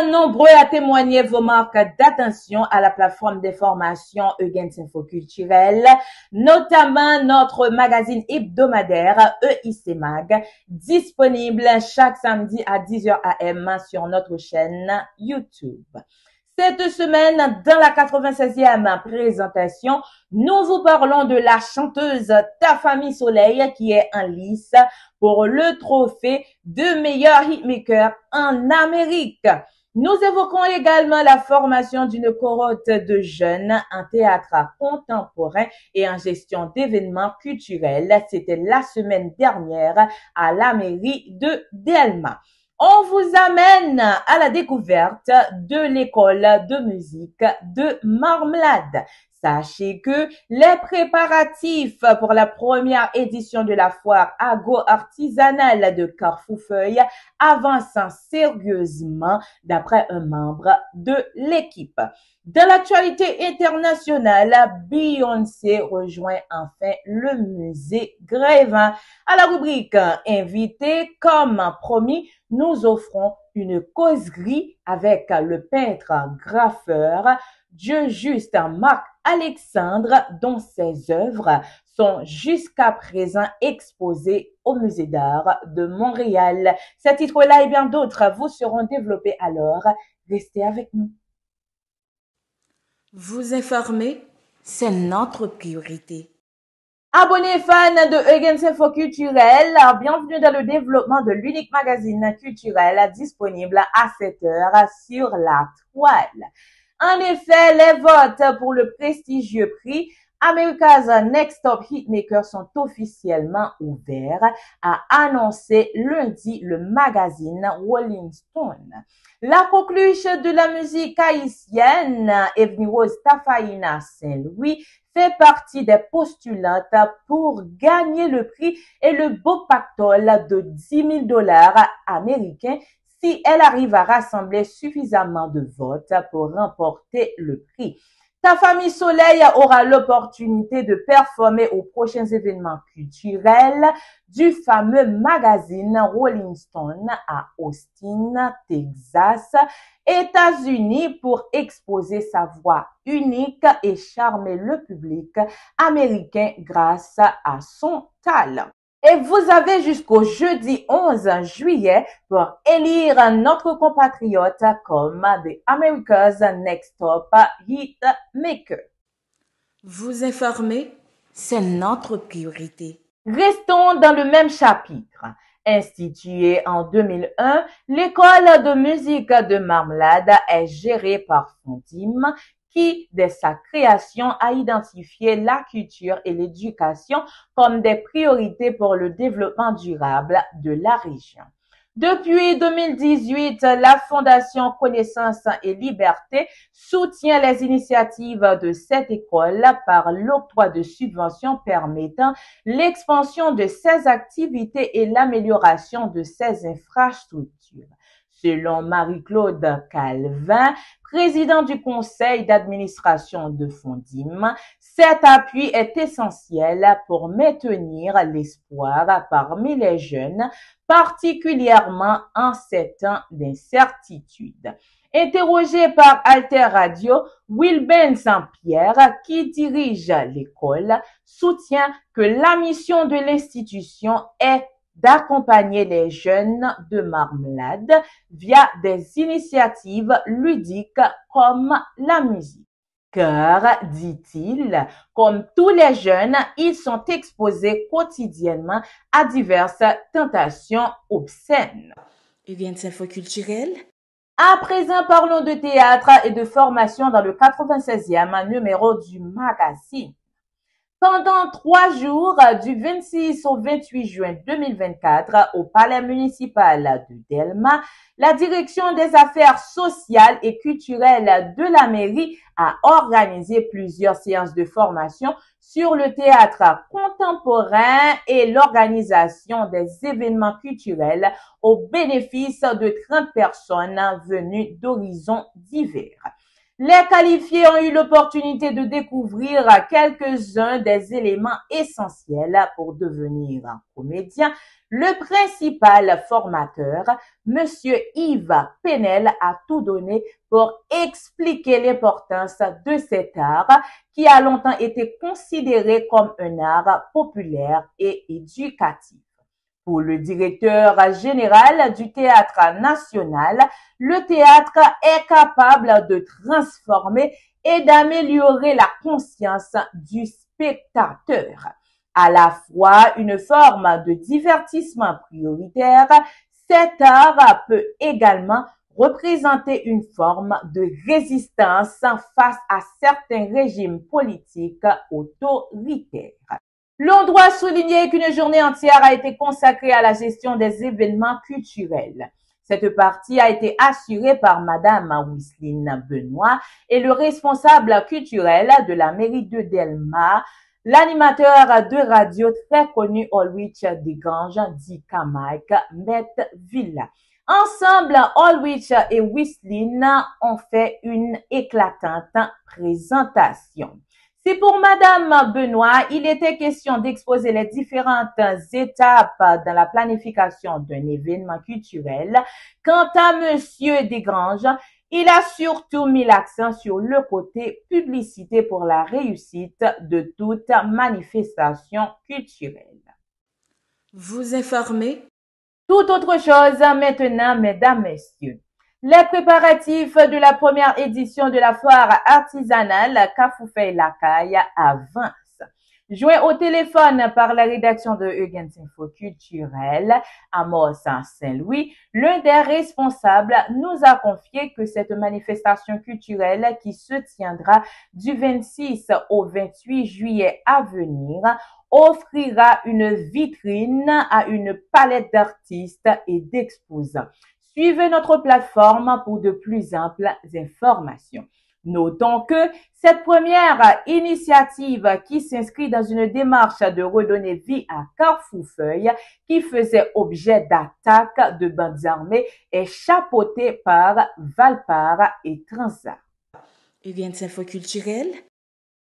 nombreux à témoigner vos marques d'attention à la plateforme d'information Eugens Info Culturel, notamment notre magazine hebdomadaire EIC Mag, disponible chaque samedi à 10h AM sur notre chaîne YouTube. Cette semaine, dans la 96e présentation, nous vous parlons de la chanteuse Tafami Soleil qui est en lice pour le trophée de meilleur hitmaker en Amérique. Nous évoquons également la formation d'une cohorte de jeunes en théâtre contemporain et en gestion d'événements culturels. C'était la semaine dernière à la mairie de Delma. On vous amène à la découverte de l'école de musique de Marmelade. Sachez que les préparatifs pour la première édition de la foire agro-artisanale de Carrefourfeuille avancent sérieusement d'après un membre de l'équipe. Dans l'actualité internationale, Beyoncé rejoint enfin le musée Grévin. À la rubrique invité, comme promis, nous offrons une causerie avec le peintre graffeur Dieu Juste Marc-Alexandre, dont ses œuvres sont jusqu'à présent exposées au Musée d'art de Montréal. Ces titres-là et bien d'autres vous seront développés alors. Restez avec nous. Vous informer, c'est notre priorité. Abonnés fans de Eugens Info Culturel, bienvenue dans le développement de l'unique magazine culturel disponible à 7h sur la toile. En effet, les votes pour le prestigieux prix America's Next Top Hitmaker sont officiellement ouverts, a annoncé lundi le magazine Rolling Stone. La coqueluche de la musique haïtienne, Evnie Rose Tafaïna Saint-Louis, fait partie des postulantes pour gagner le prix et le beau pactole de $10,000 américains si elle arrive à rassembler suffisamment de votes pour remporter le prix. Tafami Soleil aura l'opportunité de performer aux prochains événements culturels du fameux magazine Rolling Stone à Austin, Texas, États-Unis pour exposer sa voix unique et charmer le public américain grâce à son talent. Et vous avez jusqu'au jeudi 11 juillet pour élire notre compatriote comme The America's Next Top Hitmaker. Vous informer, c'est notre priorité. Restons dans le même chapitre. Instituée en 2001, l'école de musique de Marmelade est gérée par Fondim, qui, dès sa création, a identifié la culture et l'éducation comme des priorités pour le développement durable de la région. Depuis 2018, la Fondation Connaissance et Liberté soutient les initiatives de cette école par l'octroi de subventions permettant l'expansion de ses activités et l'amélioration de ses infrastructures. Selon Marie-Claude Calvin, président du conseil d'administration de Fondim, cet appui est essentiel pour maintenir l'espoir parmi les jeunes, particulièrement en ces temps d'incertitude. Interrogé par Alter Radio, Wilben Saint-Pierre, qui dirige l'école, soutient que la mission de l'institution est d'accompagner les jeunes de Marmelade via des initiatives ludiques comme la musique. Car, dit-il, comme tous les jeunes, ils sont exposés quotidiennement à diverses tentations obscènes. Eugens Info Culturel. À présent, parlons de théâtre et de formation dans le 96e numéro du magazine. Pendant 3 jours, du 26 au 28 juin 2024, au Palais municipal de Delma, la Direction des affaires sociales et culturelles de la mairie a organisé plusieurs séances de formation sur le théâtre contemporain et l'organisation des événements culturels au bénéfice de 30 personnes venues d'horizons divers. Les qualifiés ont eu l'opportunité de découvrir quelques-uns des éléments essentiels pour devenir un comédien. Le principal formateur, Monsieur Yves Penel, a tout donné pour expliquer l'importance de cet art qui a longtemps été considéré comme un art populaire et éducatif. Pour le directeur général du Théâtre national, le théâtre est capable de transformer et d'améliorer la conscience du spectateur. À la fois une forme de divertissement prioritaire, cet art peut également représenter une forme de résistance face à certains régimes politiques autoritaires. L'on doit souligner qu'une journée entière a été consacrée à la gestion des événements culturels. Cette partie a été assurée par Madame Wiseline Benoît et le responsable culturel de la mairie de Delma, l'animateur de radio très connu Ulrich Desgranges, dit Mike Met Villa. Ensemble, Ulrich et Wiseline ont fait une éclatante présentation. Si pour Madame Benoît, il était question d'exposer les différentes étapes dans la planification d'un événement culturel, quant à Monsieur Desgranges, il a surtout mis l'accent sur le côté publicité pour la réussite de toute manifestation culturelle. Vous informez? Tout autre chose maintenant, mesdames, messieurs. Les préparatifs de la première édition de la foire artisanale Kafoufei Lacaille avancent. Joint au téléphone par la rédaction de Eugens Info Culturel, Amos Saint-Louis, l'un des responsables nous a confié que cette manifestation culturelle qui se tiendra du 26 au 28 juillet à venir offrira une vitrine à une palette d'artistes et d'exposants. Suivez notre plateforme pour de plus amples informations. Notons que cette première initiative qui s'inscrit dans une démarche de redonner vie à Carrefourfeuille, qui faisait objet d'attaques de bandes armées, est chapeautée par Valpar et Transat. Et bien de info culturelle?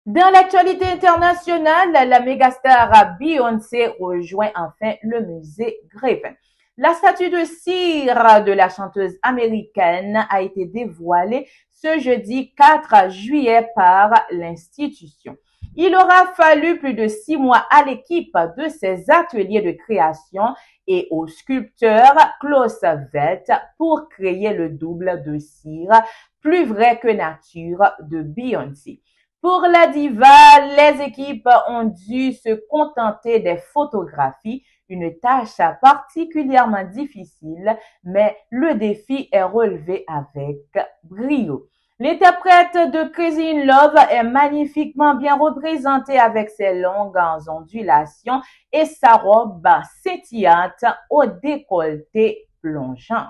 Dans l'actualité internationale, la mégastar Beyoncé rejoint enfin le musée Grévin. La statue de cire de la chanteuse américaine a été dévoilée ce jeudi 4 juillet par l'institution. Il aura fallu plus de 6 mois à l'équipe de ces ateliers de création et au sculpteur Klaus Velt pour créer le double de cire, plus vrai que nature, de Beyoncé. Pour la diva, les équipes ont dû se contenter des photographies, une tâche particulièrement difficile, mais le défi est relevé avec brio. L'interprète de Crazy in Love est magnifiquement bien représentée avec ses longues ondulations et sa robe scintillante au décolleté plongeant.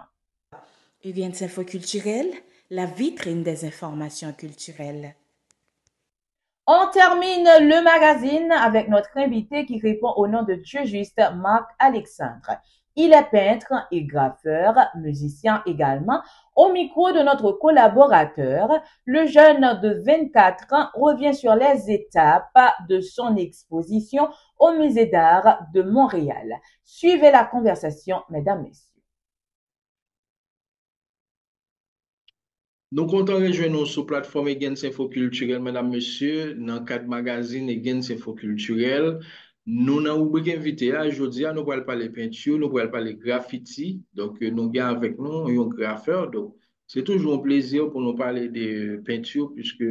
Et bien de info culturelle, la vitrine des informations culturelles. On termine le magazine avec notre invité qui répond au nom de Dieu juste, Marc Alexandre. Il est peintre et graffeur, musicien également. Au micro de notre collaborateur, le jeune de 24 ans revient sur les étapes de son exposition au Musée d'art de Montréal. Suivez la conversation, mesdames, messieurs. Nous comptons rejoindre sur la plateforme Eugens Info Culturel, mesdames, messieurs, dans le cadre magazine Eugens Info Culturel. Nous avons invité aujourd'hui, nous allons parler peinture, nous allons parler graffiti. Donc, nous avons avec nous un graffeur. Donc, c'est toujours un plaisir pour nous parler de peinture, puisque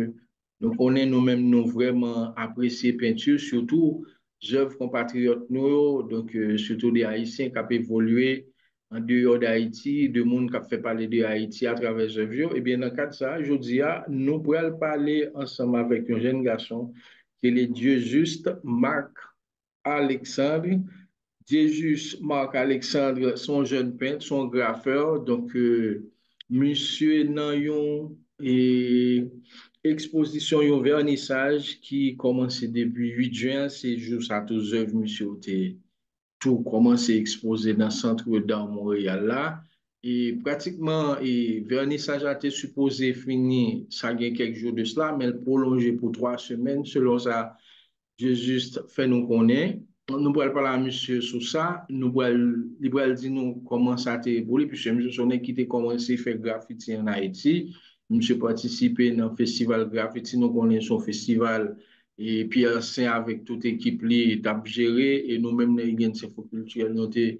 nous connaissons nous-mêmes, nous vraiment apprécier peinture, surtout œuvres compatriotes, nous, donc surtout des Haïtiens qui ont évolué en dehors d'Haïti, de monde qui a fait parler de Haïti à travers les œuvres. Et bien, dans le cadre de ça, je dis, nous pourrons parler ensemble avec un jeune garçon qui est le Dieu juste, Marc Alexandre. Dieu juste, Marc Alexandre, son jeune peintre, son graffeur. Donc, monsieur Nayon et exposition un vernissage qui commence depuis 8 juin, c'est juste à tous œuvres, monsieur tout commencé à exposer dans le centre d'art Montréal là. et pratiquement, et vernissage a été supposé finir, ça a quelques jours de cela, mais prolongé pour 3 semaines, selon ça, je juste fait nous connaître. Nous pourrons parler à monsieur sur ça, il pourrons dire nous comment ça a été évolué, puisque monsieur Sonnet qui a commencé à faire graffiti en Haïti, monsieur participé dans le festival graffiti, nous connaissons son festival, et puis c'est avec toute équipe li t'a géré, et nous-mêmes, les gens culturel, nous avons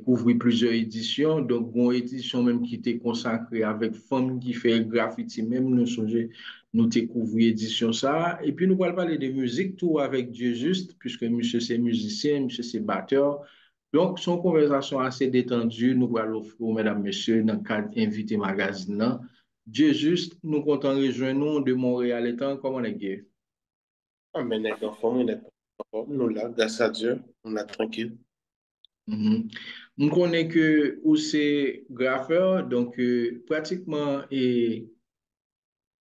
couvert plusieurs éditions, donc une édition même qui était consacrée avec femmes qui fait graffiti, même nous songeons nous découvrir édition ça. Et puis, nous allons parler de musique, tout avec Dieu juste, puisque monsieur c'est musicien, monsieur c'est batteur. Donc, son conversation assez détendue, nous allons offrir, mesdames, messieurs, dans le cadre invité magazine. Là. Dieu juste, nous comptons rejoindre nous de Montréal étant, comment on est. Ah, mais on est en forme, nous là, grâce à Dieu, on est tranquille. On connaît que où c'est graffeur, donc pratiquement, et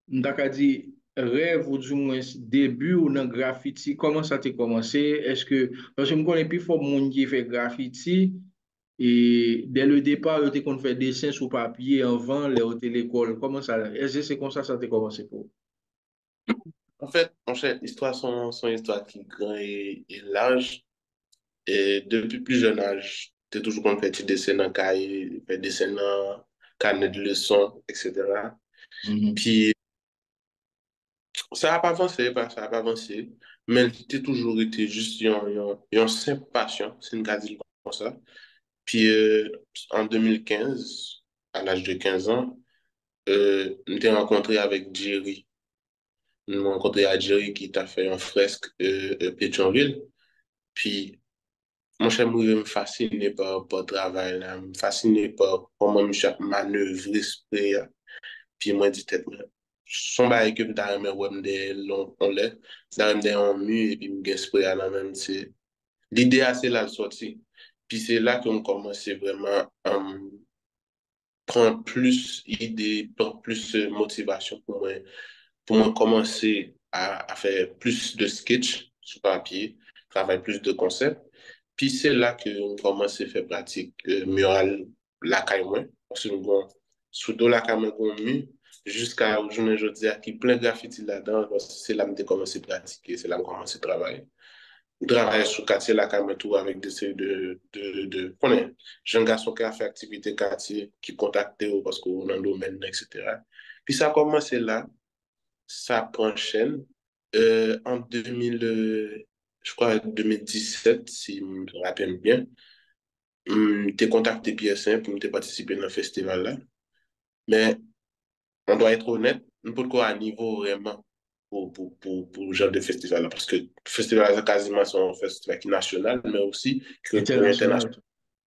M'daka dit rêve ou du moins début ou dans graffiti, comment ça t'a commencé? Est-ce que, parce que je connais plus fort monde qui fait graffiti et dès le départ, tu qu'on fait dessin sur papier avant, l'école. Comment ça, est-ce que c'est comme ça t'a commencé pour? En fait, mon cher, l'histoire son histoire qui est grande et large. Et depuis plus jeune âge, t'es toujours qu'on fait des dessins dans cahier, fait des dessins dans carnet de leçons, etc. Mhm. Puis, ça n'a pas avancé, ça n'a pas avancé, mais t'es toujours été juste une simple passion, c'est une dire comme ça. Puis, en 2015, à l'âge de 15 ans, je t'ai rencontré avec Jerry. Je m'ai rencontré avec Jerry qui t'a fait un fresque Pétionville. Puis, mon cher, moi, je me fasciné par le travail, là. Je me fasciné par comment je manœuvre l'esprit. Puis, moi, je dis, tête, son bail que je me ouais, des longs, on l'est. Ça me des en mu, et puis, je me esprit à la même, c'est. L'idée, c'est là, le sorti. Puis, c'est là qu'on commence vraiment prendre plus idée, prendre plus motivation pour moi commencer à faire plus de sketch sur papier, travailler plus de concepts. Puis c'est là que on commence à faire pratique mural la caille moins. Parce que nous avons surtout la caille moins jusqu'à aujourd'hui, je dis qu'il y a plein de graffiti là-dedans. C'est là que j'ai commencé à pratiquer, c'est là que j'ai commencé à travailler. Je travaille sur le quartier la caille tout avec des séries de jeunes garçons qui ont fait activité quartier, qui contactaient parce qu'on est dans le domaine, etc. Puis ça a commencé là, ça enchaîne. En 2000, je crois 2017, si je me rappelle bien, t'ai contacté Pierre Saint pour me participer dans le festival là. Mais on doit être honnête, nous pouvons quoi à niveau vraiment pour le genre de festival là. Parce que le festival c'est quasiment son festival qui est national, mais aussi qui est international. International.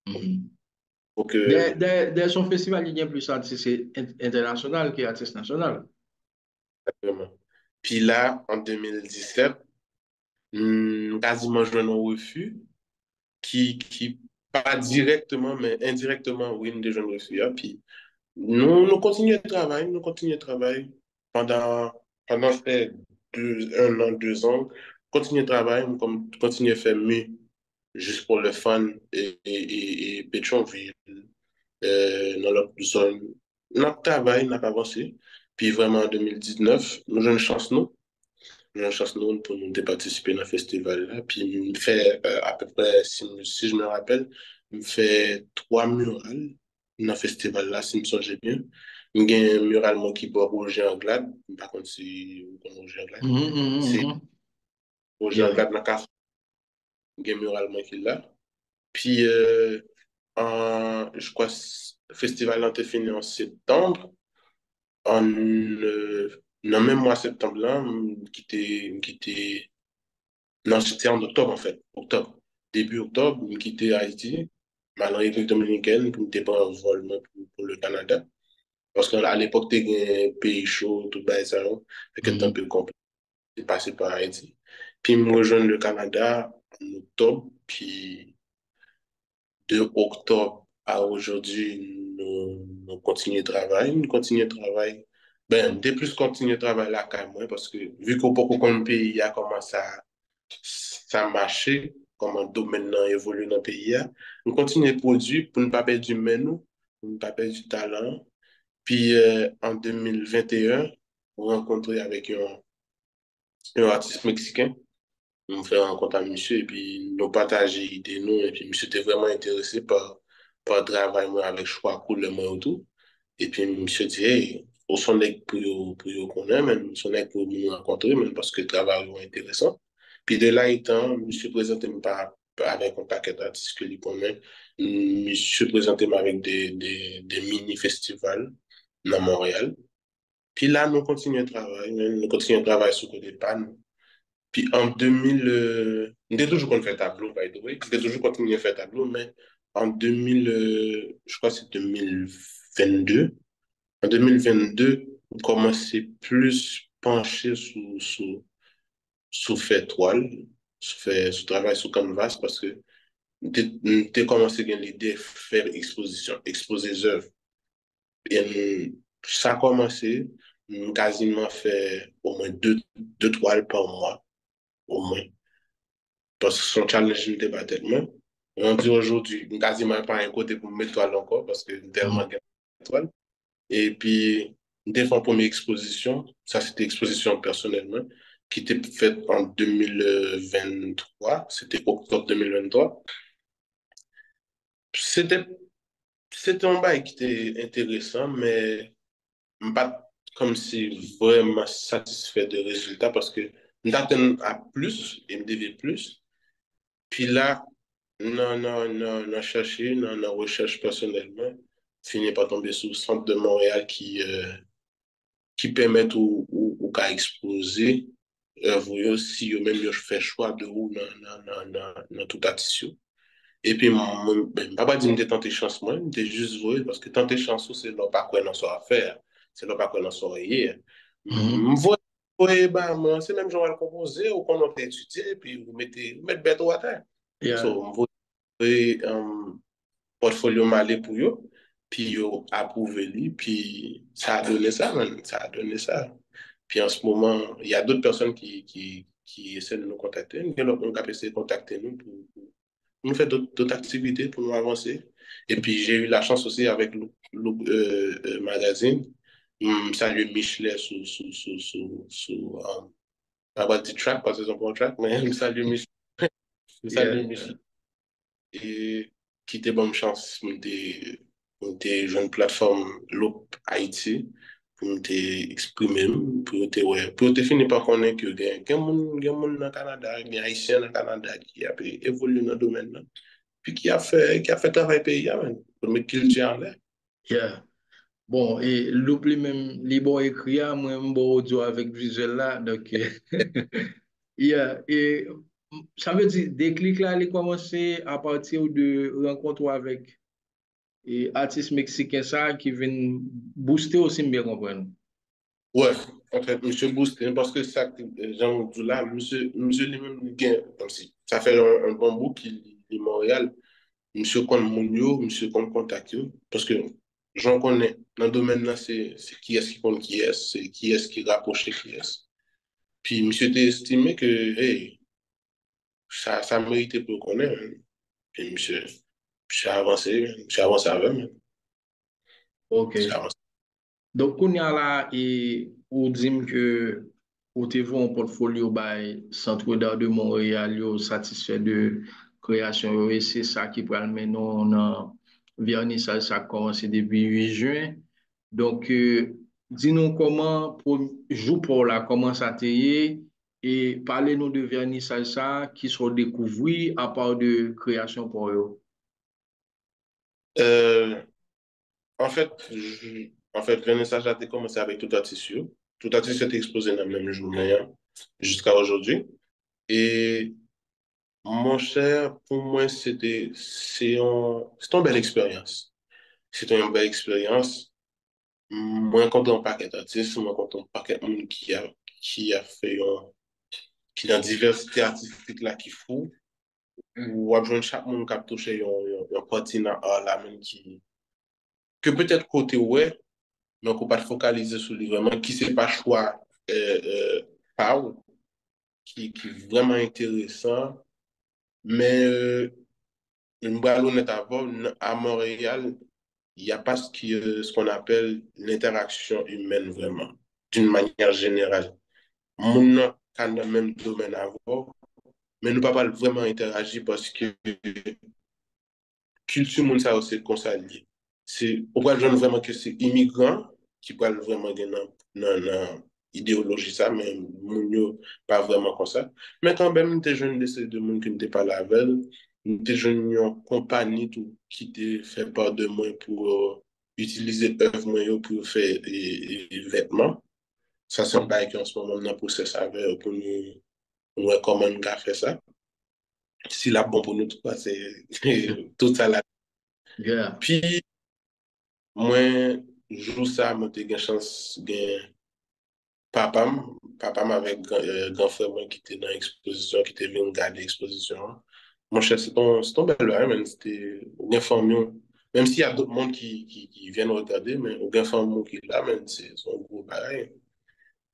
Mhm. Donc, Dès son festival, il y a plus artiste international qu'artiste national. exactement. Puis là, en 2017, quasiment je un refus qui pas directement, mais indirectement, oui, des jeunes refus. Puis nous continuons de travailler, nous continuons de travailler pendant fait 1 an, 2 ans, continuons de travailler, continuons de faire mieux, juste pour le fun et Pétionville, dans notre zone. Notre travail n'a pas avancé. Puis vraiment en 2019, nous avons une chance, nous. Nous avons une chance, nous, pour nous de participer dans le festival là. Puis, me fait à peu près, si je me rappelle, me fait 3 murales dans le festival là, si je me souviens bien. Il y a un mural moi, qui boit Roger Anglade. Par contre, si vous connaissez Roger Anglade, Mhm, mhm, c'est mhm. Roger Yeah. Anglade dans le café. Il y a un mural moi, qui est là. Puis, je crois que le festival a été fini en septembre. Dans même mois septembre là, qui était non, c'était en octobre, en fait. Octobre. Début octobre, j'ai quitté Haïti, mal en République dominicaine, pour me prendre un vol moi, pour le Canada. Parce qu'à l'époque, c'était un pays chaud, tout bas, ça, hein. Fait que c'était un Mhm. peu compliqué de passer par Haïti. Puis, je me rejoins le Canada en octobre, puis de octobre à aujourd'hui, nous continuons de travailler, nous continuons de travailler. Ben, de plus continuer de travailler là, quand même, parce que vu qu'au pays a commencé à ça marché, comment le domaine a évolué dans le pays. Nous continuons de produire pour ne pas perdre du menu, pas perdre du talent. Puis en 2021, on rencontré avec un artiste mexicain. On fait rencontre à monsieur et puis nous partageons idées nous et puis monsieur était vraiment intéressé par le travail moi avec choix cool moi et tout. Et puis monsieur dit hey, on s'en est pour qu'on aime, on s'en est pour nous rencontrer même parce que le travail est intéressant. Puis de là étant, monsieur présentait pas avec un paquet d'artistes que lui connaît, monsieur présentait avec des mini-festivals dans Montréal. Puis là, nous continuons à travailler sur le côté panne. Puis en 2000, on était toujours qu'on fait tableau, by the way. On était toujours continué à faire tableau, mais en 2000, je crois que c'est 2022. En 2022, on commençait plus pencher sous faire toile, sous travail sur canvas, parce que on était commencé à l'idée de faire exposition, exposer les œuvres. Et ça a commencé, on quasiment fait au moins deux toiles par mois, au moins. Parce que son challenge n'était pas tellement. On dit aujourd'hui, quasiment pas un côté pour mettre toile encore, parce que tellement de toile. Et puis, dès mon première exposition, ça c'était exposition personnellement, qui était faite en 2023, c'était octobre 2023. C'était, c'était un bail qui était intéressant, mais pas comme si vraiment satisfait des résultats parce que j'attends à plus et me devait plus. Puis là, non, cherché, non, recherche personnellement, fini par tomber sur le centre de Montréal qui permettent ou qu'à exposer vous si vous même je fais choix de où dans tout artiste. Et puis, ben, pas dire que j'ai tenté chance, moi, j'ai juste joué parce que tenter chance, c'est là pas quoi dans son affaire, c'est là pas quoi dans son hier. Ouais, bah, moi, c'est même genre à composer ou qu'on a fait étudier, puis vous mettez bête au terre. Yeah, So, vous voyez, portfolio malé pour eux, puis yo approuvé lui, puis ça a donné ça, man. Ça a donné ça. Puis en ce moment, il y a d'autres personnes qui essaient de nous contacter. Nous avons essayé de contacter nous pour nous faire d'autres activités pour nous avancer. Et puis j'ai eu la chance aussi avec le magazine. Salut Michelet pas about the track parce qu'ils ont pas un track, mais salut Michelet. Salut yeah, Michelet et qui te bonne chance pour te jouer une plateforme Loop Haïti pour te exprimer pour te finir par connaître que il y a des gens dans le Canada, des Haïtiens dans le Canada qui a évolué dans le domaine là puis qui a fait travail pays amen pour mettre culture en l'air. yeah. Bon, et l'oubli même, li bon écrit, moi, bon audio avec visuel là, donc, yeah, et ça veut dire, déclic là, il a commencé à partir de rencontre avec et artistes mexicains ça qui viennent booster aussi, bien comprendre. Ouais, en fait, monsieur Boostin, parce que ça, Jean Doula, monsieur lui-même, comme si, ça fait un bon bout qu'il est Montréal. Monsieur connaît Mounio, monsieur connaît contact, parce que j'en connais. Dans le domaine là, c'est qui est-ce qui connaît qui est, c'est qui est-ce qui rapproche qui est. Puis monsieur t'a estimé que, hey, ça méritait pour connaître. Hein. Puis monsieur a avancé avec moi. Ok. Monsieur a avancé. Donc, on y a là, et on dit que au TV un portfolio by Centre d'Art de Montréal, yo satisfait de création, yo, et c'est ça qui prend maintenant dans vernissage, ça a commencé depuis 8 juin. Donc, dis-nous comment, pour, jour pour là, comment ça t'est, et parlez-nous de vernissage, ça, qui sont découverts à part de création pour eux. Euh, en fait, le vernissage a été commencé avec tout artiste. Tout artiste était exposé dans la même journée hein, jusqu'à aujourd'hui. Et mon cher, pour moi, c'est une belle expérience. C'est une belle expérience. Moi, quand on paquet d'artistes, moi, quand on paquet de monde qui a fait qui a une diversité artistique là qui fou, ou à joindre chaque monde qui a touché un parti dans l'art là même que peut-être côté ouais, donc, on ne pas focaliser sur lui vraiment, qui c'est pas choix par qui est vraiment intéressant. Mais une balle honnête à Montréal, il n'y a pas ce qu'on appelle l'interaction humaine vraiment, d'une manière générale. Moun nan ka nan même domaine avant, mais nous ne pouvons pas vraiment interagir parce que culture moun sa c'est comme ça lié. C'est on voit vraiment que c'est immigrant qui parle vraiment dans idéologie ça mais moun yo pas vraiment comme ça. Mais quand même des jeunes de monde qui n'étaient pas la veille, des jeunes en compagnie tout qui te fait part de moi pour utiliser œuvre moi yo pour faire des vêtements. Ça c'est un bail qui en ce moment dans process avec pour nous comment on a fait ça. Si la bon pour nous tout ça c'est tout ça là. Yeah. Puis moi, jour ça, moi, j'ai eu chance de papam avec grand frère moi qui était dans l'exposition, qui était venu regarder l'exposition. Mon cher, c'est ton bel bail, mais c'était bien formé. Même s'il y a d'autres monde qui viennent regarder, mais au bien formé qui est là, mais c'est un gros bail.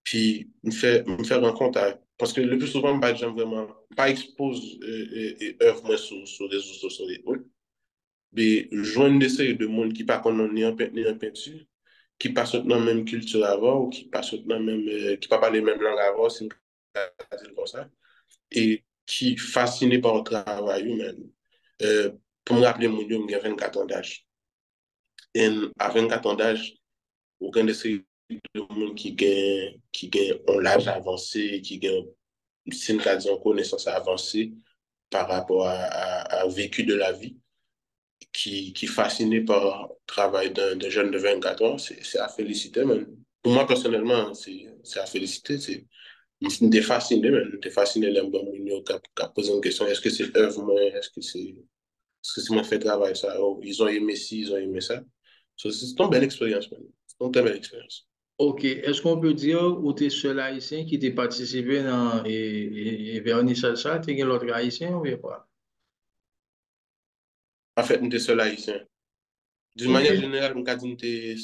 Puis, me fait rencontre parce que le plus souvent, bah, j'aime vraiment pas expose œuvre moi sur les réseaux sociaux. Mais joindre des séries de monde qui pas ni en ni en peinture, qui pas dans la même culture avant, ou qui pas dans même, qui pas parler même langue avant, c'est comme ça, et qui fasciné par le travail humain. Pour me rappeler, mon Dieu, j'ai 24 ans d'âge. Et à 24 ans d'âge, aucun de ces monde qui gagne l'âge avancé, qui gagne une connaissance avancée par rapport à vécu de la vie qui est fasciné par le travail d'un jeune de 24 ans, c'est à féliciter. Même. Pour moi, personnellement, c'est à féliciter. J'étais fasciné, même. J'étais fasciné d'un bon monde qui a posé une question, est-ce que c'est œuvre, moi? Est-ce que c'est moi qui fais travail ça? Oh, ils ont aimé ci, ils ont aimé ça. So, c'est une belle expérience, man. C'est une très belle expérience. Ok, est-ce qu'on peut dire ou tu es seul haïtien qui t'a participé dans vernissage ça, tu es l'autre haïtien ou pas? En fait, j'étais seul haïtien. D'une Ok. manière générale, je dis que j'étais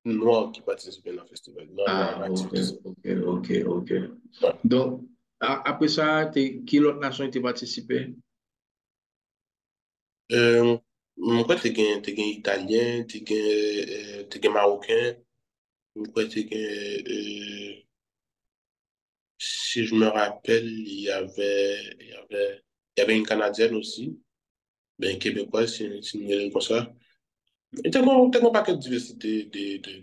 noir qui participait dans le festival, dans Ah, ok, l'activité. ok, ok, ok. Ouais. Donc, après ça, qui l'autre nation t'a participé? Mwen kwa te gen Italien, te gen Marocain, mwen kwa te gen, si je me rappelle, il y avait une Canadienne aussi, ben Québécoise, si nous voulons comme ça. Et t'as un paquet de diversité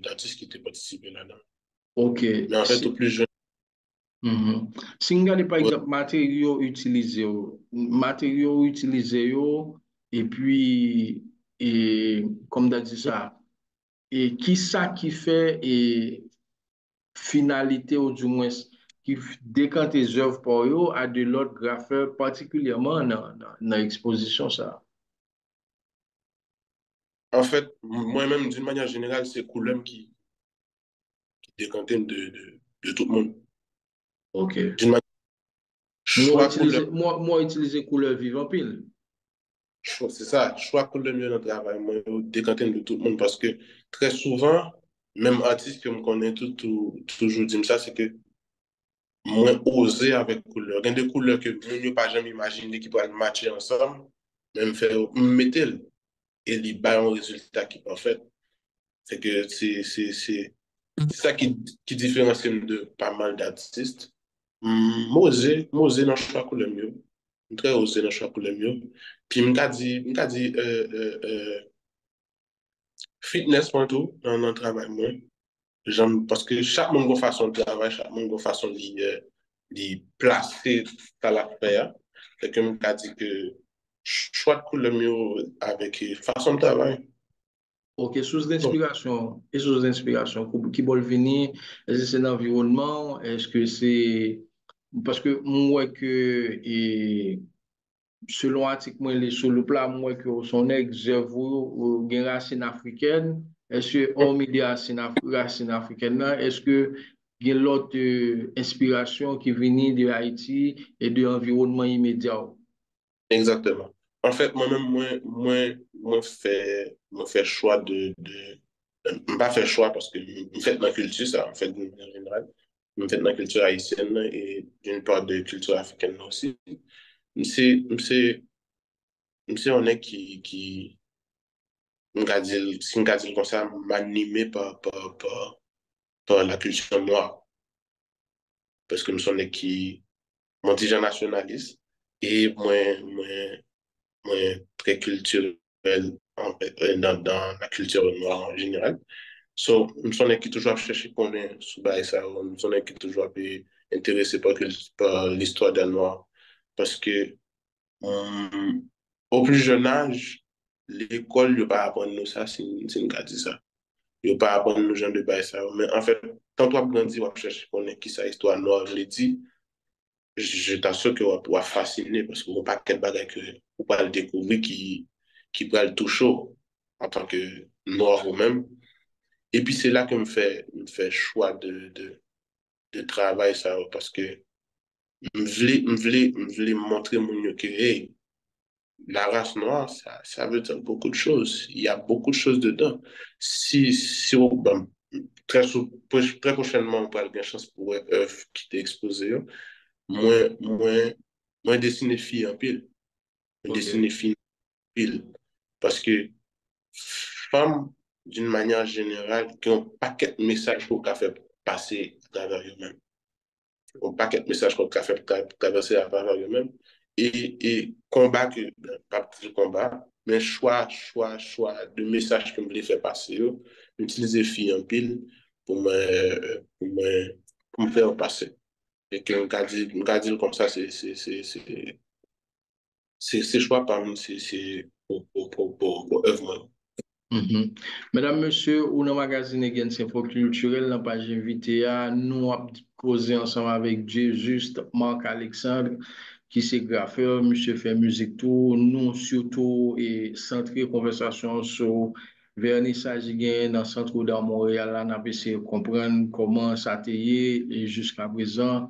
d'artistes qui étaient participés là-dedans. Ok. Mais en fait, au plus jeune, Mhm. Si vous regardez par ouais, exemple matériaux utilisés, et puis, comme tu as dit ça, et qui ça qui fait finalité ou du moins qui décante les œuvres pour eux à de l'autre graffeur particulièrement dans l'exposition ça. en fait, moi-même, d'une manière générale, c'est Coulomb qui décantait de tout le monde. Ok. D'une manière, choix Coulomb. Moi utiliser couleur vivant pile. C'est ça, choix cool le mieux dans le travail, moi, décanter de tout le monde parce que très souvent, même artiste que je connais toujours dit ça, c'est que moins oser avec couleur. Il y a des couleurs que je n'ai pas jamais imaginé qui pourraient matcher ensemble, même faire mettre et il bat un résultat qui est fait. C'est que c'est ça qui différencie de pas mal d'artistes. Moi, oser dans le choix couleur mieux. Très osé dans le choix couleur mieux. Puis, m'ka dit fitness pour tout dans le travail, moi. Parce que chaque monde a façon de travail, chaque monde a façon de placer à la faire. Fait que m'ka dit que choix de couleur mieux avec façon de travail. Ok, source d'inspiration, qui veulent venir, est-ce que c'est l'environnement, est-ce que c'est, parce que moi que, selon l'article, moi, sur le plan, moi que son ex, j'avoue, une racine africaine, est-ce que, hormis des racines africaines, là, est-ce que, il y a l'autre inspiration qui vient de Haïti et de l'environnement immédiat? Exactement. En fait, moi-même, moi, fait choix pas fait choix parce que je fais dans la culture, ça, en fait, de manière générale. Je fais dans la culture haïtienne là, et d'une part de culture africaine là aussi. C'est on est qui si on dit comme ça, m'animer par la culture noire. Parce que nous sommes qui, mon déjà nationaliste et moins très culturel dans la culture noire en général. So, nous sommes qui toujours chercher qu'on est sous ça, nous sommes qui toujours intéressés par l'histoire des Noirs. Parce que au plus jeune âge, l'école ne va pas apprendre nous ça, c'est une dit ça. Il ne va pas apprendre nous gens de bail ça. Mais en fait, quand tu as grandi, tu vas chercher qu'on est qui ça, histoire noire, je l'ai dit, je t'assure que tu vas fasciner parce qu'on pas quel bagage que vous pas le découvrir qui va le toucher en tant que noir ou même. Et puis c'est là que me fait choix de travail ça parce que je voulais montrer mon que hey, la race noire, ça veut dire beaucoup de choses. Il y a beaucoup de choses dedans. Ben, très prochainement, on parle bien chance pour une œuvre qui t'est exposée. Moins, moins, moins dessiné filles en pile. Ok. Dessiné filles en pile. Parce que femmes, d'une manière générale, qui ont un paquet de messages pour faire passer à travers eux-mêmes. Un paquet de messages qu'on fait traverser à travers eux-mêmes. Et combat, pas petit combat, mais choix de messages que je voulais faire passer, utiliser filles en pile pour me, pour me faire passer. Et que un dit comme ça, c'est choix parmi c'est pour œuvre. Mhm. Mesdames, Messieurs, ou dans le magazine Gens Info Culturel, dans la page invité, nous avons causé ensemble avec Jésus, Marc-Alexandre, qui est graffeur, monsieur fait musique tout, nous surtout et centré conversation sur vernissage gain dans le centre de Montréal, là, on a essayé de comprendre comment ça a été et jusqu'à présent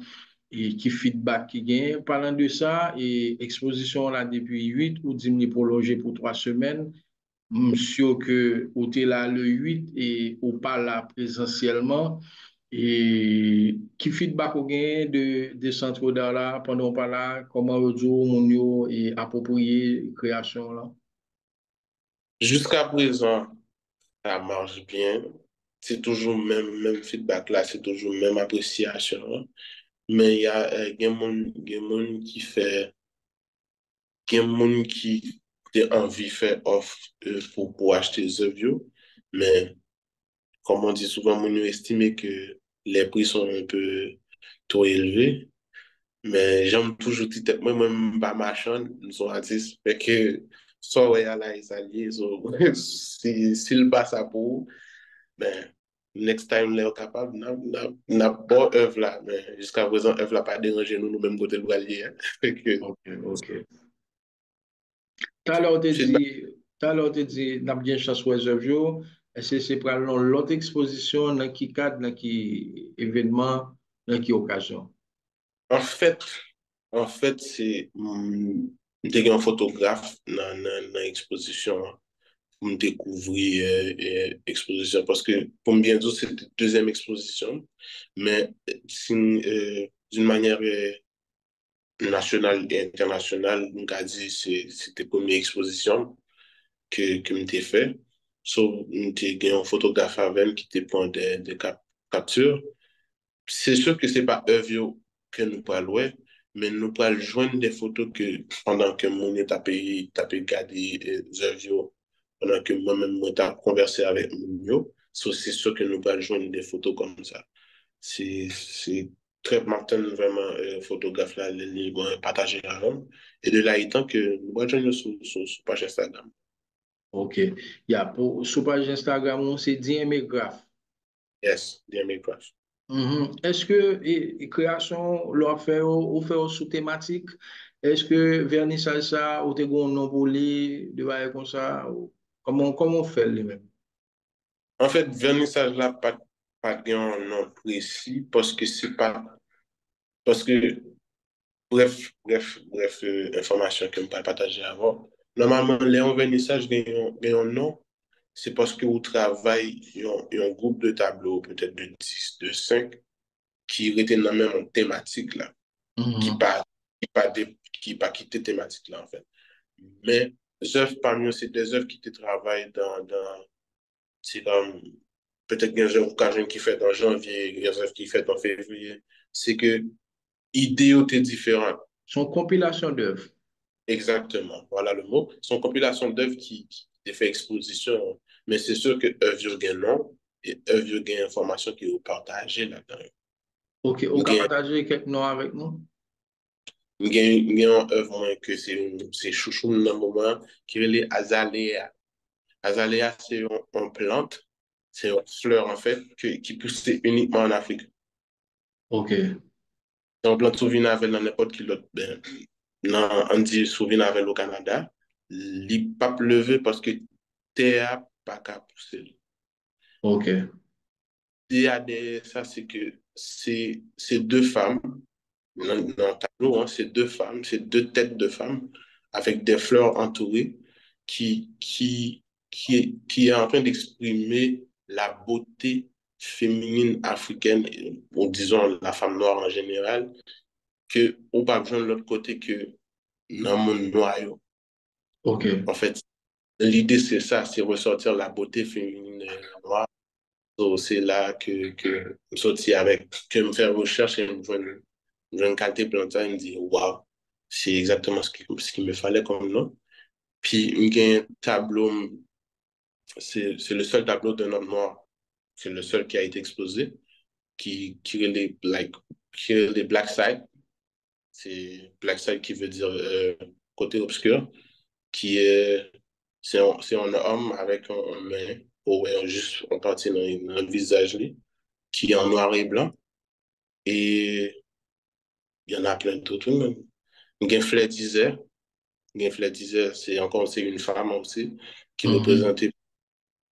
et qui feedback qui gagne. Parlant de ça, et exposition là depuis 8 ou 10 minutes prolongée pour 3 semaines. Monsieur que ou t'es là le 8 et ou pas là présentiellement et qui feedback ou gain de centre d'art là pendant pas là comment vous mon yo et approprier création là. Jusqu'à présent, ça marche bien. C'est toujours même feedback là, c'est toujours même appréciation, hein. Mais il y a des gens qui fait, des gens qui ont envie de faire offre pour acheter des œuvres, mais comme on dit souvent, on estime que les prix sont un peu trop élevés. Mais j'aime toujours dire, moi-même, pas marchand, nous sommes artistes, mais que soit ouais, là, ils alliés, s'il passe à bout, ben, next time, là, capable, n'a pas œuvre là, mais jusqu'à présent, œuvre là, pas dérangé nous, nous-mêmes, côté le allié, hein. Fait que, OK, OK. Tout à l'heure, feedback. tu dit, n'a bien chasse aux œuvres, est-ce que c'est pour l'autre exposition, dans qui cadre, dans qui événement, dans qui occasion? En fait, c'est, j'étais un photographe dans l'exposition pour me découvrir exposition. Parce que, pour me bien dire, c'est la deuxième exposition, mais d'une manière nationale et internationale, on a dit c'était la première exposition que m'était fait. So, m'était un photographe avec qui te prend des captures. C'est sûr que c'est pas œuvre que nous parlons, mais nous parlons joindre des photos que pendant que mon est tapé garder des œuvres, pendant que moi-même moi t'ai conversé avec mon so, c'est sûr que nous parlons joindre des photos comme ça. C'est très Martin vraiment photographe là, les partager avec nous. Et de là étant que nous allons joindre sur page Instagram. OK. Pour sur page Instagram, on c'est DME Graph. Yes, DMA Crash. Mhm. Est-ce que création leur fait ou fait sous thématique? Est-ce que vernissage ça ou te gon non pour lui de bail comme ça ou comment on fait lui-même? En fait, vernissage là, pas un nom précis parce que c'est pas. Parce que, bref, information que je peux partager avant. Normalement, les vernissage gagnent un nom, c'est parce que vous travaillez, il y a un groupe de tableaux, peut-être de 10 de 5 qui étaient dans la même thématique là, qui Mhm. pas, qui pas, qui pas quitté thématique là, en fait. Mais œuvres parmi eux, c'est des œuvres qui te travaillent c'est comme, peut-être qu'il y a une occasion qui fait en janvier, il y a une œuvre qui fait en février. C'est que idées ont été différentes. Son compilation d'œuvres. Exactement, voilà le mot. C'est une compilation d'œuvres qui fait exposition, mais c'est sûr que œuvre gain nom et œuvre gain information qui est partagée là-dedans. Ok, on peut partager quelques noms avec nous? Il y a une œuvre moi, que c'est chouchou dans le moment qui est les azalea. Azalea, c'est une plante, c'est une fleur en fait qui pousse uniquement en Afrique. Ok, C'est une plante souvent avec dans n'importe quel autre. Ben, on dit souvent avec au Canada. Il pas pleuve parce que terre pas qu'à pousser. ok. Il y a des, ça, c'est que c'est deux femmes, dans le tableau, hein, c'est deux femmes, c'est deux têtes de femmes avec des fleurs entourées qui, qui, qui est en train d'exprimer la beauté féminine africaine, ou disons la femme noire en général, que on pas besoin de l'autre côté que dans mon noyau. Ok. En fait, l'idée c'est ça, c'est ressortir la beauté féminine noire. So, c'est là que je sortis avec, que me faire recherche et je une qualité plantain et me dit, waouh, c'est exactement ce qu'il me fallait comme nom. Puis, il y a un tableau, c'est le seul tableau d'un homme noir. C'est le seul qui a été exposé, qui est qui est les Black Side. C'est Black Side qui veut dire côté obscur, qui est, c'est un homme avec un main, ou ouais, juste en partie dans le visage, qui est en noir et blanc. Et il y en a plein d'autres même. Genflay disait, c'est une femme aussi, qui Mhm. représentait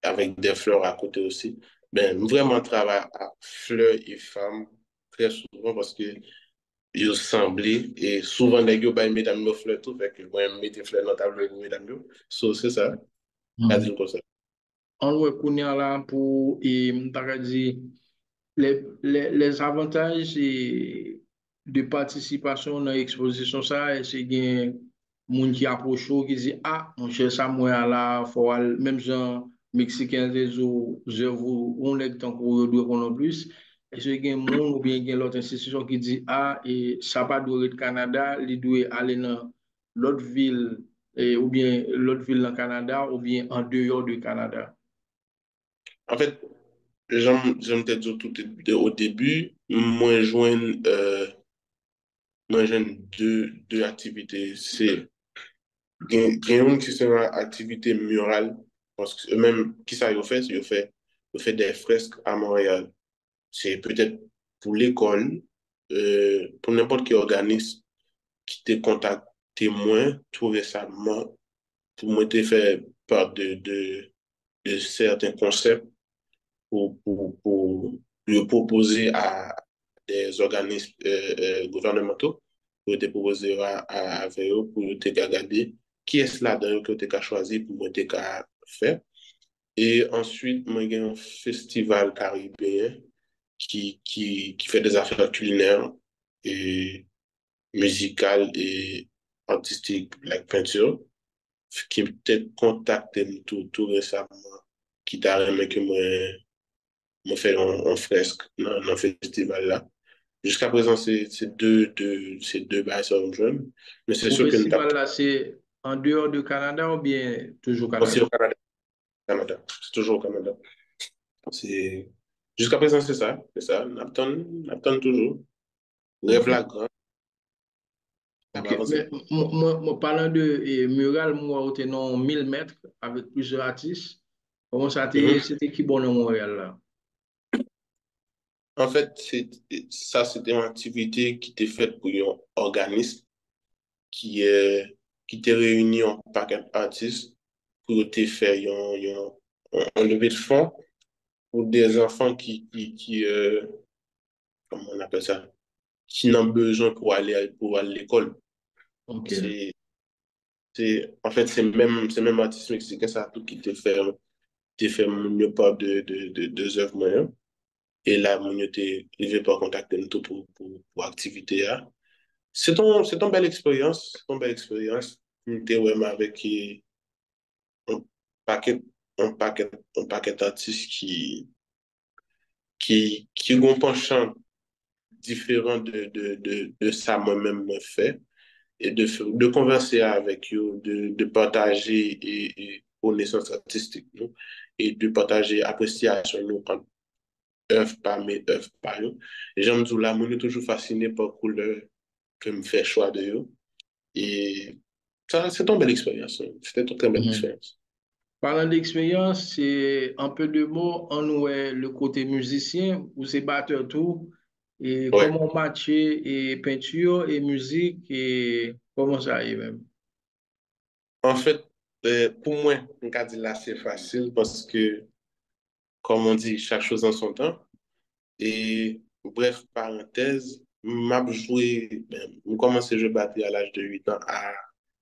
avec des fleurs à côté aussi. Ben, vraiment travaille à fleurs et femmes très souvent parce que ils semblaient et souvent les gars, ben, mesdames, nos fleurs tout, fait que moi, je mets des fleurs dans ta tableau, mesdames, so, c'est ça, à Mhm. dire comme ça. On va connaître là pour, et, m'ta dit, les avantages de participation dans l'exposition, ça, et c'est qu'il moun qui approche ou qui dit, ah, mon cher Samuel, là, faut aller, même gens mexicains, des œuvres, on est tant qu'on doit qu'on plus. Et c'est qu'il moun ou bien qu'il l'autre institution qui dit, ah, et ça pas doit être Canada, il doit aller dans l'autre ville, ou bien l'autre ville dans Canada, ou bien en dehors du Canada. En fait, j'aime te dire au début, moi, j'aime deux activités. Il y a une qui c'est une activité murale, parce que eux-mêmes, qui ça ils fait des fresques à Montréal. C'est peut-être pour l'école, pour n'importe quel organisme qui te contacte moins tout récemment, pour moi, te faire part de certains concepts pour le proposer à des organismes gouvernementaux, pour te proposer avec eux, pour te regarder qui est-ce là-dedans que tu as choisi pour te faire. Et ensuite, moi, il y a un festival caribéen qui fait des affaires culinaires et musicales et artistiques, like peinture, qui peut-être contacté tout récemment, qui t'a remis que moi fait un fresque dans le festival là. Jusqu'à présent, c'est deux bails sur le jeune, mais c'est Au sûr que nous avons festival là, c'est en dehors du Canada ou bien toujours au aussi Canada? au Canada. Canada. C'est toujours au Canada. C'est... Jusqu'à présent, c'est ça. C'est ça. On attend toujours. Rêve Ok. la grande, ça va Ok. avancer. Mais moi, parlant de mural, moi, au non 1000 mètres avec plusieurs artistes, comment ça Mhm. c'était qui bon dans Montréal là? En fait, ça, c'était une activité qui était faite pour un organisme qui, qui te réunit en paquet d'artistes pour te faire un levée de fonds pour des enfants comment on appelle ça, qui n'ont besoin pour aller à l'école. Ok. C'est, en fait, c'est même artiste mexicain, ça tout qui te fait mieux part de deux œuvres moyennes. Et là, mon il veut pas contacter nous tout pour activité, là. C'est une belle expérience, c'est une belle expérience. J'étais vraiment avec paquet, un paquet d'artistes qui ont un penchant différent de ça moi-même me fait et de converser avec eux, de partager et connaissances artistiques, nous, et de partager appréciation nous quand œuvre par mes œuvres par eux. Et j'aime dire là, moi, je suis toujours fasciné par couleur que me fait choix de eux. Et ça, c'est une belle expérience. Hein. C'était une très belle Mhm. expérience. Parlant d'expérience, c'est un peu de mots, on ouait le côté musicien ou c'est batteur tout, et Ouais. comment matcher et peinture et musique et comment ça arrive même. En fait, pour moi, on peut dire là, c'est facile parce que, comme on dit, chaque chose en son temps. Et bref, parenthèse, m'a joué, j'ai commencé à jouer batterie à l'âge de 8 ans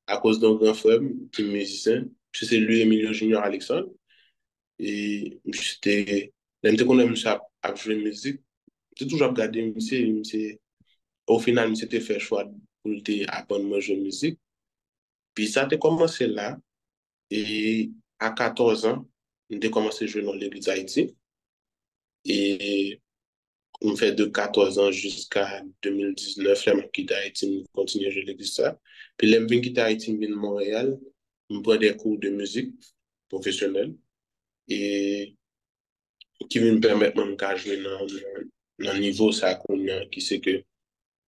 à cause d'un grand frère qui est musicien. Puis c'est lui, Emilio Junior Alexandre. Et j'étais, même qu'on aime ça à jouer musique, j'ai toujours regardé musique. Au final, c'était fait choix pour apprendre à jouer musique. Puis ça a commencé là. Et à 14 ans, j'ai commencé à jouer dans l'église d'Haïti. Et on fait de 14 ans jusqu'à 2019, là, je quitte Haïti, je continue à jouer l'église ça. Puis là, je viens quitter Haïti, je viens de Montréal, je prends des cours de musique professionnelle et qui vont me permettre de jouer dans le niveau ça qui c'est que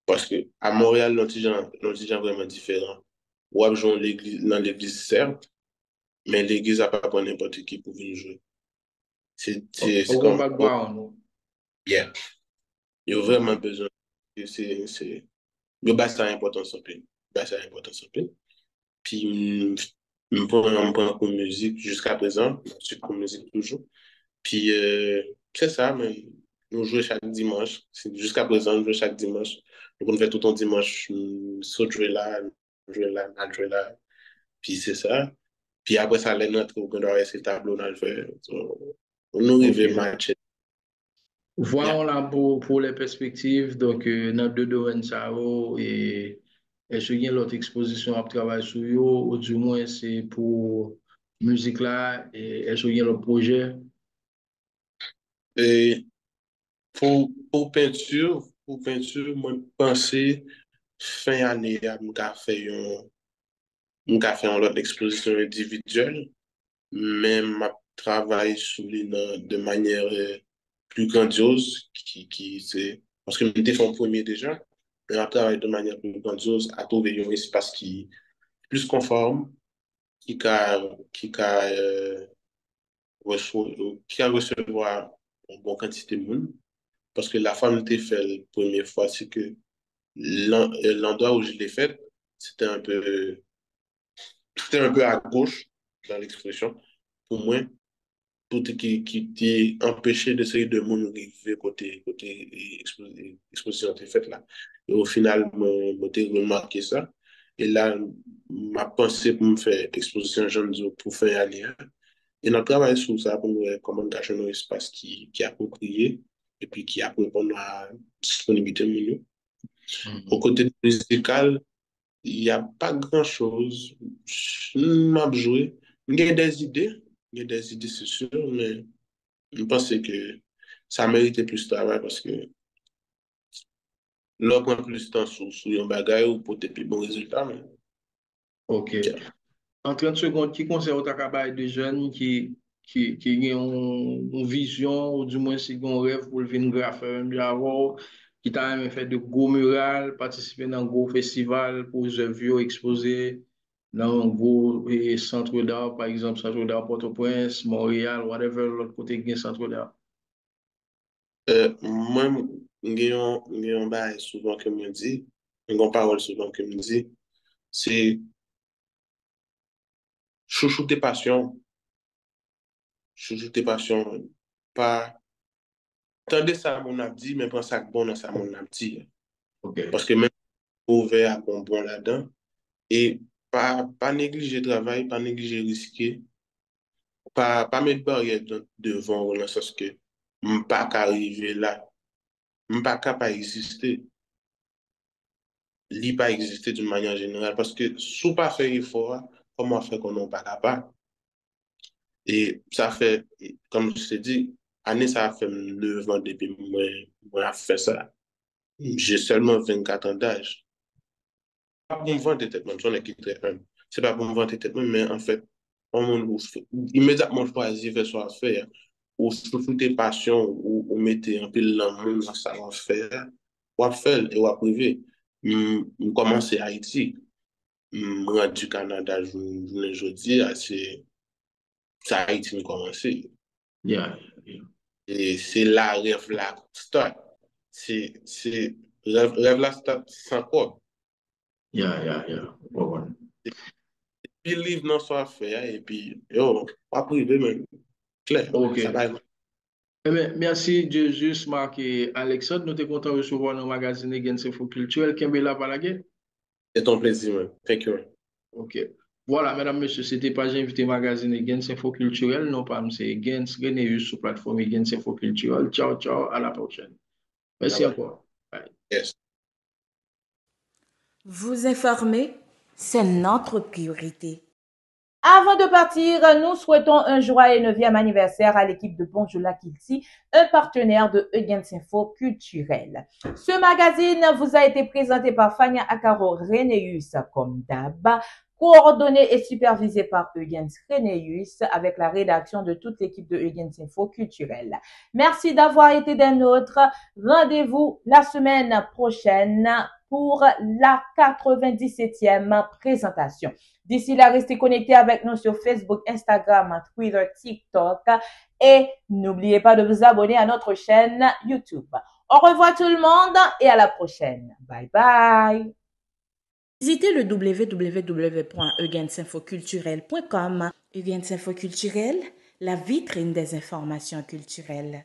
parce que à Montréal, l'antigen vraiment différent. Ouais, jouer dans l'église, certes, mais l'église n'a pas pour n'importe qui pour venir jouer. C'est Au comme, oh, background. yeah. Il y a Ok. vraiment besoin. C'est, le bas, ça a importance en plus. Bas, ça a importance en plus. Puis, je prends pour musique jusqu'à présent. Je suis pour musique toujours. Puis, c'est ça, mais nous jouons chaque dimanche. Jusqu'à présent, nous jouons chaque dimanche. Donc, on fait tout un dimanche, saut jouer là, mal jouer là. Puis, c'est ça. Puis après ça, les notes, on doit essayer le tableau dans le fait. On nous arrive Ok. match. Yeah. Voyons là pour les perspectives. Donc, dans deux domaines, ça va. Et est-ce qu'il y a l'autre exposition à travailler sur yo, ou du moins c'est pour musique là, et est-ce qu'il y a le projet? Et pour peinture, moi, je pensais fin année, je fait une autre exposition individuelle, mais je travaille sur les de manière plus grandiose, c'est, parce que je fait en premier déjà, mais je travaille de manière plus grandiose à trouver un espace qui est plus conforme, qui a, qui a, qui a recevoir une bonne quantité de monde. Parce que la femme était fait la première fois, c'est que l'endroit où je l'ai fait, c'était un peu, c'était un peu à gauche dans l'expression. Pour moi, tout qui était empêché d'essayer de mon arriver côté exposition était faite là. Et au final, j'ai remarqué ça. Et là, ma pensée pour me faire exposition, j'en dis pour faire aller. Et notre travail sur ça pour nous comment cacher un espace qui est approprié et puis qui a pour répondre à la disponibilité de nous. Au Mhm. côté musical, il n'y a pas grand-chose. Je m'ai joué. Il y a des idées, c'est sûr, mais je pense que ça méritait plus de travail parce que là, on prend plus de temps sur un bagage ou pour des plus bons résultats. Mais, Ok. yeah. En 30 secondes, qui conseille au travail de jeunes qui ont une vision, ou du moins si ont un rêve pour devenir graffeur, un javon, qui t'a même fait de gros murales, participer dans un gros festival pour les œuvres exposées dans un gros centre d'art, par exemple, centre d'art Port-au-Prince, Montréal, whatever, l'autre côté, il y a un centre d'art. Moi, j'ai un bail souvent que me dit, une parole souvent que me dit, c'est chouchou tes passions, chouchou tes passions, pas, tendez ça mon a dit, mais pas ça que bon dans ça mon a dit. Ok. Parce que même ouvert à bon là-dedans, et pas négliger le travail, pas négliger risquer, pas mettre barrière devant, dans le sens que, pas qu'arriver là, pas qu'à pas exister, li pas exister d'une manière générale, parce que sous pas faire effort, comment faire qu'on n'a pas capable? Et ça fait, comme je t'ai dit, année, ça a fait 9 ans depuis moi a fait ça. J'ai seulement 24 ans d'âge. Pas pour me vanter tête, même, j'en ai qui très humble. C'est pas pour me vanter tête, mais en fait, on immédiatement choisi faire soit faire, ou sous tes passions, ou mettez un peu l'amour dans ça, on faire, ou faire et ou privé. Je commence à Haïti, je rentre du Canada, je dis, c'est Haïti qui commencé. Yeah, yeah, Et c'est là, rêve là, start. Rêve là, start sans quoi. yeah. Ouais. Believe dans ce faire, et puis, yo, pas privé, même. Clair, Ok. ça va. Eh bien, merci, Jesus, Marc et Alexandre. Nous sommes contents de recevoir nos magazines Again Info Culturel. Kembe la balage. C'est ton plaisir, man. Thank you. Ok. Voilà, mesdames, messieurs, c'était Page Invité Magazine Again Info Culturel. Non pas, c'est Again Renéus sur plateforme Again Info Culturel. Ciao, ciao, à la prochaine. Bye Merci bye. encore. Bye. Yes. Vous informer, c'est notre priorité. Avant de partir, nous souhaitons un joyeux 9e anniversaire à l'équipe de Bonjour la Kilti, un partenaire de Eugens Info Culturel. Ce magazine vous a été présenté par Fania Akaro Renéus comme d'hab, coordonné et supervisé par Eugens Renéus avec la rédaction de toute l'équipe de Eugens Info Culturel. Merci d'avoir été des nôtres. Rendez-vous la semaine prochaine pour la 97e présentation. D'ici là, restez connectés avec nous sur Facebook, Instagram, Twitter, TikTok et n'oubliez pas de vous abonner à notre chaîne YouTube. Au revoir tout le monde et à la prochaine. Bye bye. Visitez le www.eugensinfoculturel.com. Eugens Info Culturel, la vitrine des informations culturelles.